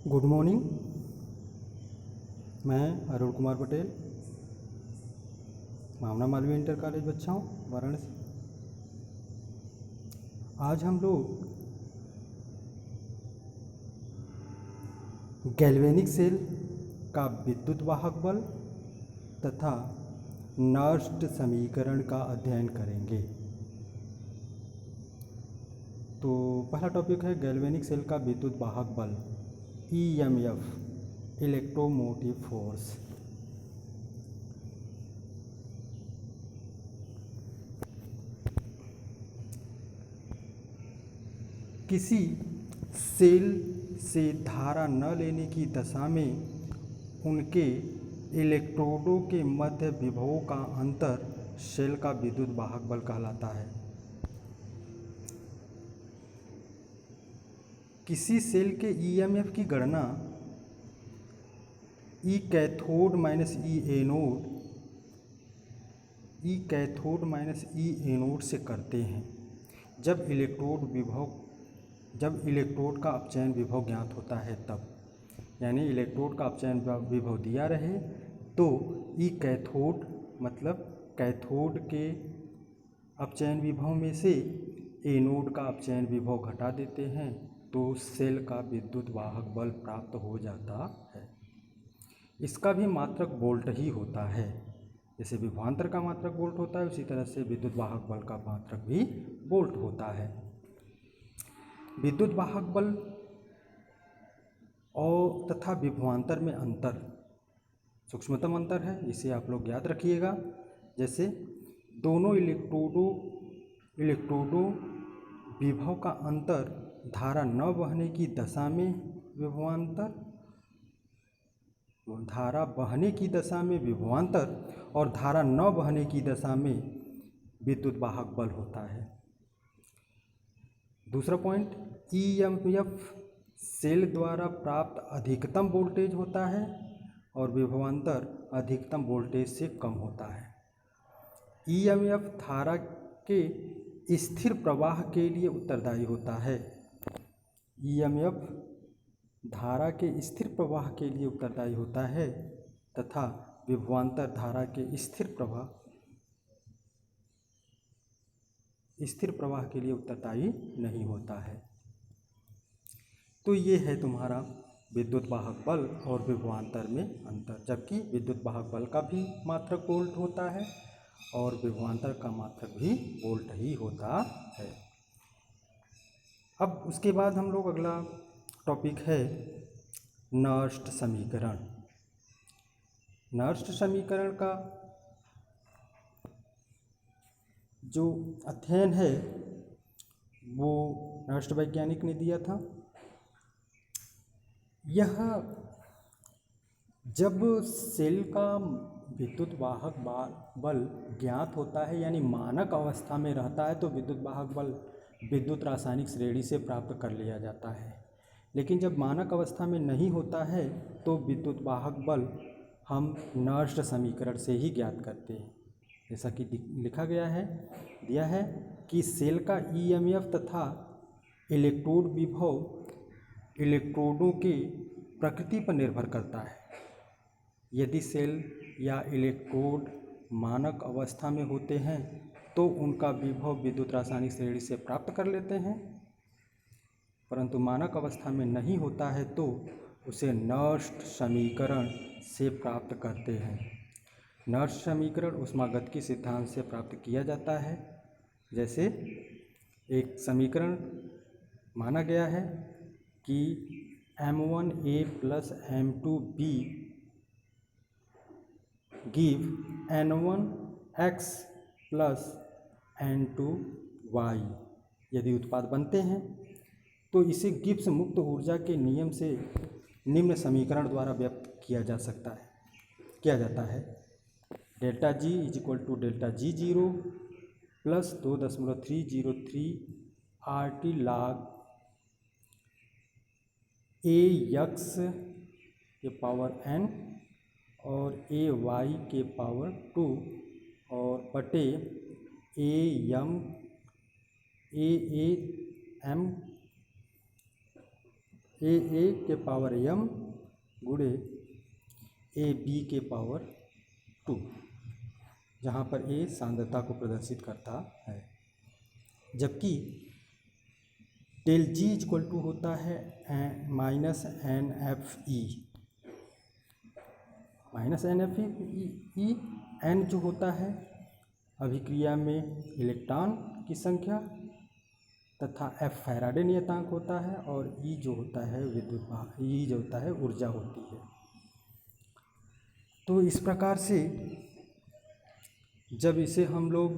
Good morning. मैं अरुण कुमार पटेल, मामला Malviya inter college बच्चा हूँ, वाराणसी। आज हम लोग गैल्वेनिक सेल का विद्युत वाहक बल तथा नर्स्ट समीकरण का अध्ययन करेंगे। तो पहला टॉपिक है गैल्वेनिक सेल का विद्युत वाहक बल, EMF, इलेक्ट्रोमोटिव फोर्स। किसी सेल से धारा न लेने की दशा में उनके इलेक्ट्रोडों के मध्य विभवों का अंतर सेल का विद्युत वाहक बल कहलाता है। किसी सेल के EMF की गणना E cathode minus E anode से करते हैं जब इलेक्ट्रोड का अपचयन विभव ज्ञात होता है तब, यानी इलेक्ट्रोड का अपचयन विभव दिया रहे तो E कैथोड मतलब कैथोड के अपचयन विभव में से एनोड का अपचयन विभव घटा देते हैं तो सेल का विद्युत वाहक बल प्राप्त हो जाता है। इसका भी मात्रक वोल्ट ही होता है। जैसे विभवांतर का मात्रक वोल्ट होता है, उसी तरह से विद्युत वाहक बल का मात्रक भी वोल्ट होता है। विद्युत वाहक बल और तथा विभवांतर में अंतर सूक्ष्मतम अंतर है, इसे आप लोग याद रखिएगा। जैसे दोनों इलेक्ट्रोडों विभव का अंतर धारा न बहने की दशा में विभवांतर, धारा बहने की दशा में विभवांतर और धारा न बहने की दशा में विद्युत वाहक बल होता है। दूसरा पॉइंट, EMF सेल द्वारा प्राप्त अधिकतम वोल्टेज होता है और विभवांतर अधिकतम वोल्टेज से कम होता है। EMF धारा के स्थिर प्रवाह के लिए उत्तरदायी होता है। EMF धारा के स्थिर प्रवाह के लिए उत्तरदायी होता है तथा विभवांतर धारा के स्थिर प्रवाह के लिए उत्तरदायी नहीं होता है। तो ये है तुम्हारा विद्युत वाहक बल और विभवांतर में अंतर, जबकि विद्युत वाहक बल का भी मात्रक वोल्ट होता है और विभवांतर का मात्रक भी वोल्ट ही होता है। अब उसके बाद हम लोग अगला टॉपिक है नर्स्ट समीकरण। नर्स्ट समीकरण का जो अध्ययन है वो नर्स्ट वैज्ञानिक ने दिया था। यह जब सेल का विद्युत वाहक बल ज्ञात होता है, यानी मानक अवस्था में रहता है, तो विद्युत वाहक बल विद्युत रासायनिक श्रेणी से प्राप्त कर लिया जाता है। लेकिन जब मानक अवस्था में नहीं होता है तो विद्युत वाहक बल हम नर्स्ट समीकरण से ही ज्ञात करते हैं। जैसा कि लिखा गया है, दिया है कि सेल का EMF तथा इलेक्ट्रोड विभव इलेक्ट्रोडों की प्रकृति पर निर्भर करता है। यदि सेल या इलेक्ट्रोड मानक अवस्था में होते हैं तो उनका विभव विद्युत रासायनिक श्रेणी से प्राप्त कर लेते हैं, परंतु मानक अवस्था में नहीं होता है तो उसे नर्स्ट समीकरण से प्राप्त करते हैं। नर्स्ट समीकरण ऊष्मागतिकी सिद्धांत से प्राप्त किया जाता है। जैसे एक समीकरण माना गया है कि M1A + M2B give N1X + N2Y। यदि उत्पाद बनते हैं तो इसे गिब्स मुक्त ऊर्जा के नियम से निम्न समीकरण द्वारा व्यक्त किया जाता है। Delta G = delta G0 + 2.303 RT log AX के पावर n और AY के पावर 2 और बटे AAM ए के पावर m गुणे ए बी के पावर 2, जहाँ पर ए सांद्रता को प्रदर्शित करता है, जबकि डेल जी इक्वल टू होता है minus N F E. Minus N F E N जो होता है अभिक्रिया में इलेक्ट्रॉन की संख्या तथा एफ फैराडे नियतांक होता है और ई जो होता है विद्युत ई जो होता है ऊर्जा होती है। तो इस प्रकार से जब इसे हम लोग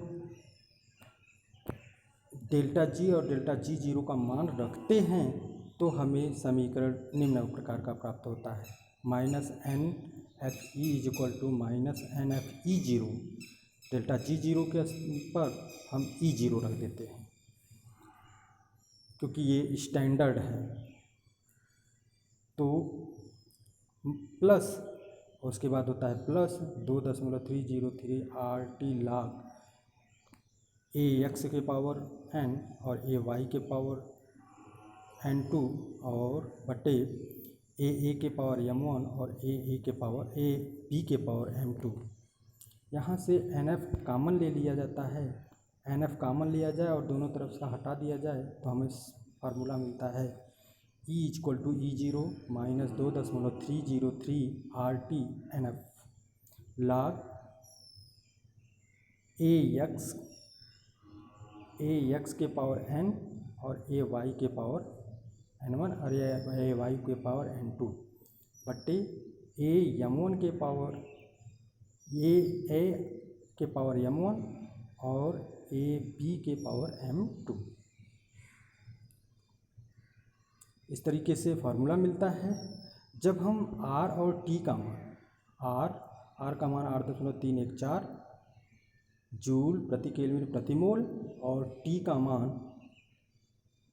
डेल्टा जी और डेल्टा जी जीरो का मान रखते हैं तो हमें समीकरण निम्न प्रकार का प्राप्त होता है, minus N F E is equal to minus N F E zero. Delta G zero के पर हम ई जीरो रख देते हैं क्योंकि ये स्टैंडर्ड है। तो प्लस उसके बाद होता है plus 2.303 R T log A X के पावर एन और ए वाई के पावर n2 और बटे ए के पावर m1 और ए के पावर ए बी के पावर m2। यहाँ से nf कामन ले लिया जाता है, nf कामन लिया जाए और दोनों तरफ से हटा दिया जाए तो हमें फार्मूला मिलता है E equal to E zero minus 2.303 R T N F log A X के पावर n और ए वाई के पावर n1 और ए वाई के पावर n2 बट्टे ए m1 के पावर ए के पावर m1 और ए बी के पावर m2। इस तरीके से फार्मूला मिलता है। जब हम R और T का मान R का मान 8.314 जूल प्रति केल्विन प्रति मोल और T का मान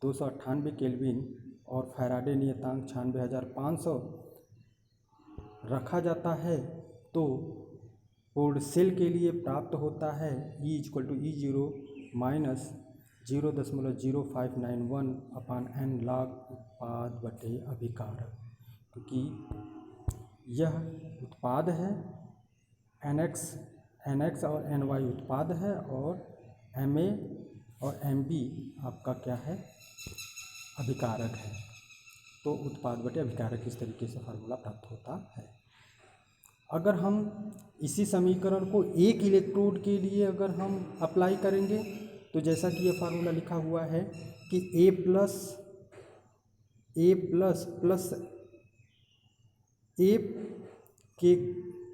298 केल्विन और फैराडे नियतांक 96,500 रखा जाता है तो पूर्ण सेल के लिए प्राप्त होता है E equal to E zero minus 0.0591 upon n log उत्पाद बटे अभिकारक, क्योंकि यह उत्पाद है nx और ny उत्पाद है और ma और mb आपका क्या है अभिकारक है। तो उत्पाद बटे अभिकारक इस तरीके से फार्मूला प्राप्त होता है। अगर हम इसी समीकरण को एक इलेक्ट्रोड के लिए अगर हम अप्लाई करेंगे तो जैसा कि यह फार्मूला लिखा हुआ है कि ए प्लस ए के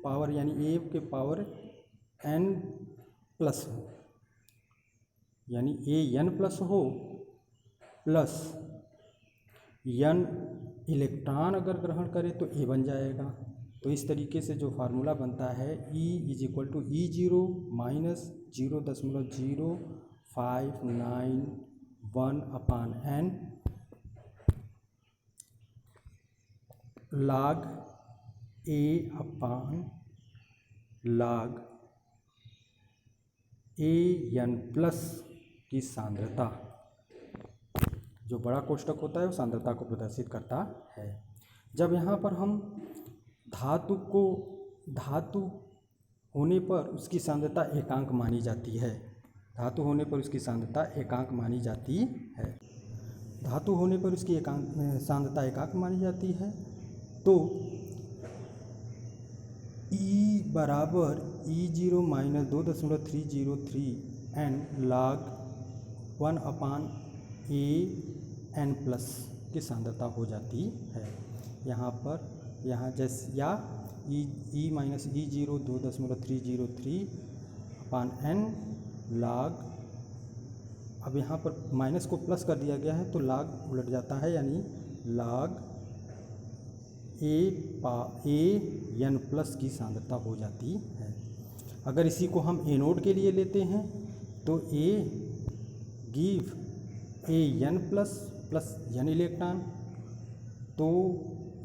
पावर यानी ए के पावर n प्लस हो यानी ए n प्लस हो प्लस n इलेक्ट्रॉन अगर ग्रहण करे तो ए बन जाएगा। तो इस तरीके से जो फार्मूला बनता है E is equal to E zero minus 0.0591 upon n log A upon log AN plus की सांद्रता, जो बड़ा कोष्टक होता है वो सांद्रता को प्रदर्शित करता है। जब यहाँ पर हम धातु होने पर उसकी सांद्रता एकांक मानी जाती है, धातु होने पर उसकी सांद्रता एकांक मानी जाती है, धातु होने पर उसकी सांद्रता एकांक मानी जाती है। तो E बराबर ई जीरो माइनस 2.303 n log 1 अपान ए एन प्लस की सांद्रता हो जाती है। यहाँ जैसे या ई माइनस ई जीरो 2.303 अपान n log, अब यहाँ पर माइनस को प्लस कर दिया गया है तो log उलट जाता है यानी log ए एन प्लस की सांद्रता हो जाती है। अगर इसी को हम एनोड के लिए लेते हैं तो A give A n plus n electron. तो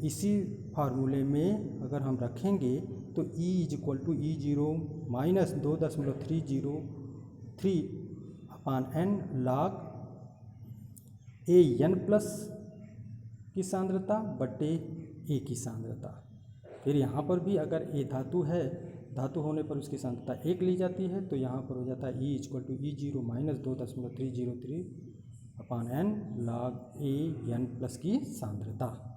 इसी फार्मूले में अगर हम रखेंगे तो E is equal to E zero minus 2.303 अपान n log A n plus की सांद्रता बटे ए की सांद्रता। फिर यहाँ पर भी अगर ए धातु है, धातु होने पर उसकी सांद्रता 1 ली जाती है, तो यहाँ पर हो जाता है E = E0 - 2.303/n log AN+ की सांद्रता।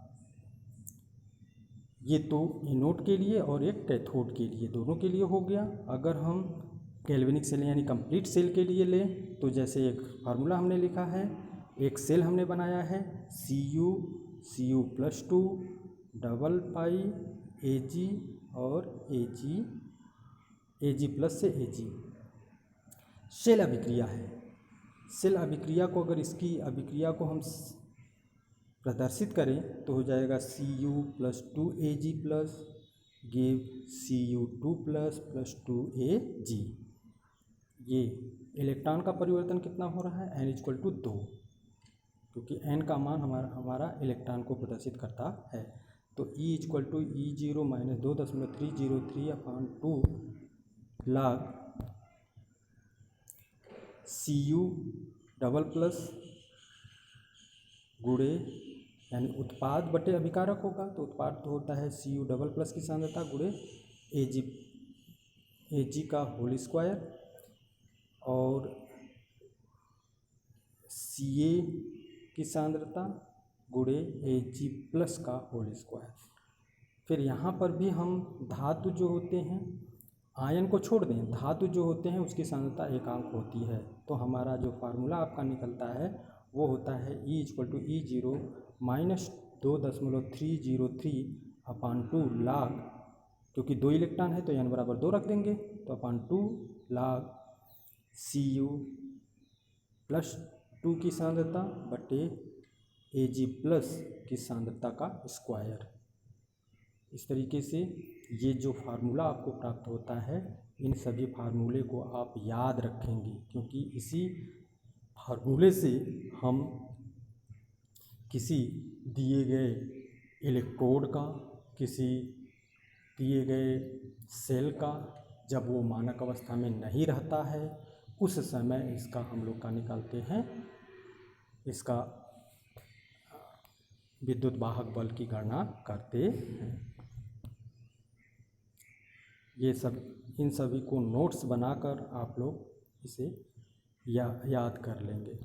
ये तो एनोड के लिए और एक कैथोड के लिए, दोनों के लिए हो गया। अगर हम गैल्वेनिक सेल यानी कंप्लीट सेल के लिए लें तो जैसे एक फार्मूला हमने लिखा है, एक सेल हमने बनाया है Cu+2 डबल पाई Ag और Ag+ से Ag सेल अभिक्रिया है। सेल अभिक्रिया को अगर इसकी अभिक्रिया को हम प्रदर्शित करें तो हो जाएगा Cu+2Ag+ गिव Cu2+ 2Ag। ये इलेक्ट्रॉन का परिवर्तन कितना हो रहा है, n = 2, क्योंकि n का मान हमारा इलेक्ट्रॉन को प्रदर्शित करता है। तो E = E0 - 2.303/2 log Cu++ गुणे यानी उत्पाद बटे अभिकारक होगा, तो उत्पाद तो होता है Cu++ की सांद्रता गुणे Ag का होल स्क्वायर और Ca की सांद्रता गुणे Ag+ का होल स्क्वायर। फिर यहाँ पर भी हम धातु जो होते हैं, आयन को छोड़ दें, धातु जो होते हैं उसकी सांद्रता एकांक होती है। तो हमारा जो फार्मूला आपका निकलता है वो होता है E = E0 - 2.303/2 log, क्योंकि 2 इलेक्ट्रॉन है तो n = 2 रख देंगे, तो /2 log Cu+2 की सांद्रता बटे Ag+ की सांद्रता का स्क्वायर। इस तरीके से ये जो फार्मूला आपको प्राप्त होता है, इन सभी फार्मूले को आप याद रखेंगे, क्योंकि इसी फार्मूले से हम किसी दिए गए इलेक्ट्रोड का, किसी दिए गए सेल का, जब वो मानक अवस्था में नहीं रहता है उस समय इसका हम लोग का निकालते हैं, इसका विद्युत वाहक बल की गणना करते हैं। ये सब, इन सभी को नोट्स बनाकर आप लोग इसे याद कर लेंगे।